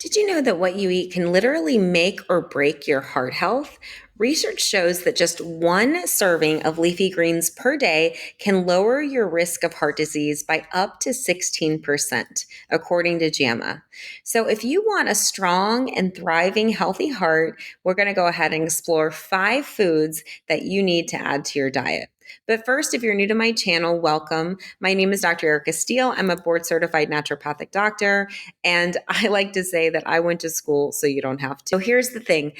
Did you know that what you eat can literally make or break your heart health? Research shows that just one serving of leafy greens per day can lower your risk of heart disease by up to 16%, according to JAMA. So, if you want a strong and thriving healthy heart, we're going to go ahead and explore 5 foods that you need to add to your diet. But first, if you're new to my channel, welcome. My name is Dr. Erica Steele. I'm a board certified naturopathic doctor. And I like to say that I went to school so you don't have to. So here's the thing.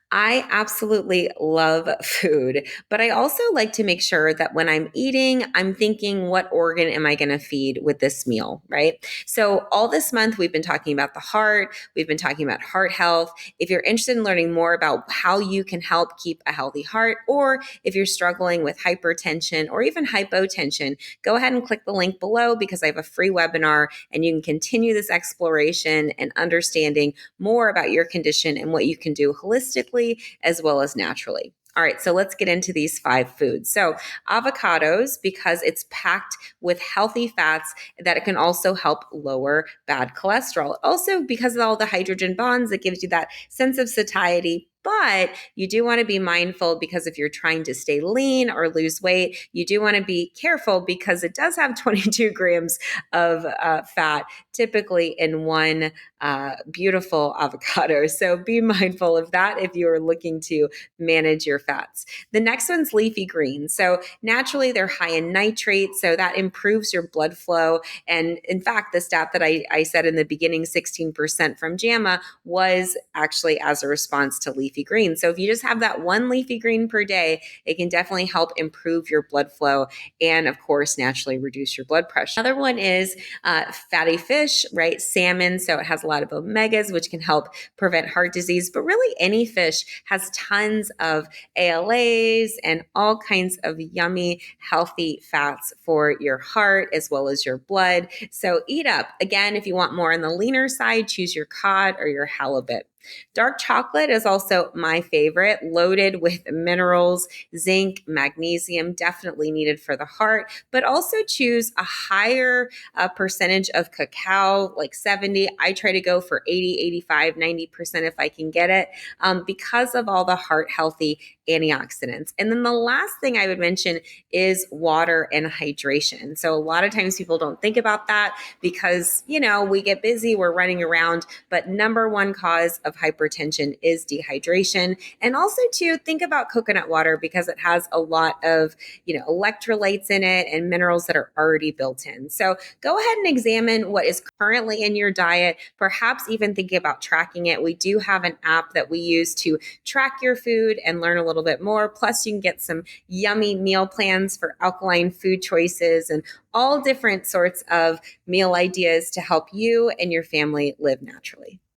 I absolutely love food, but I also like to make sure that when I'm eating, I'm thinking, what organ am I going to feed with this meal, right? So all this month, we've been talking about the heart. We've been talking about heart health. If you're interested in learning more about how you can help keep a healthy heart, or if you're struggling with hypertension or even hypotension, go ahead and click the link below because I have a free webinar and you can continue this exploration and understanding more about your condition and what you can do holistically as well as naturally. All right, so let's get into these 5 foods. So, avocados, because it's packed with healthy fats that it can also help lower bad cholesterol. Also, because of all the hydrogen bonds, it gives you that sense of satiety. But you do want to be mindful because if you're trying to stay lean or lose weight, you do want to be careful because it does have 22 grams of fat, typically in one beautiful avocado. So be mindful of that if you're looking to manage your fats. The next one's leafy greens. So naturally, they're high in nitrates, so that improves your blood flow. And in fact, the stat that I said in the beginning, 16% from JAMA, was actually as a response to leafy greens. So if you just have that one leafy green per day, it can definitely help improve your blood flow and, of course, naturally reduce your blood pressure. Another one is fatty fish, right? Salmon. So it has a lot of omegas, which can help prevent heart disease. But really, any fish has tons of ALAs and all kinds of yummy, healthy fats for your heart as well as your blood. So eat up. Again, if you want more on the leaner side, choose your cod or your halibut. Dark chocolate is also my favorite, loaded with minerals, zinc, magnesium, definitely needed for the heart, but also choose a higher percentage of cacao, like 70. I try to go for 80, 85, 90% if I can get it, because of all the heart healthy antioxidants. And then the last thing I would mention is water and hydration. So a lot of times people don't think about that because, we get busy, we're running around, but number one cause of hypertension is dehydration. And also to think about coconut water because it has a lot of, electrolytes in it and minerals that are already built in. So go ahead and examine what is currently in your diet, perhaps even thinking about tracking it. We do have an app that we use to track your food and learn a little bit more. Plus, you can get some yummy meal plans for alkaline food choices and all different sorts of meal ideas to help you and your family live naturally.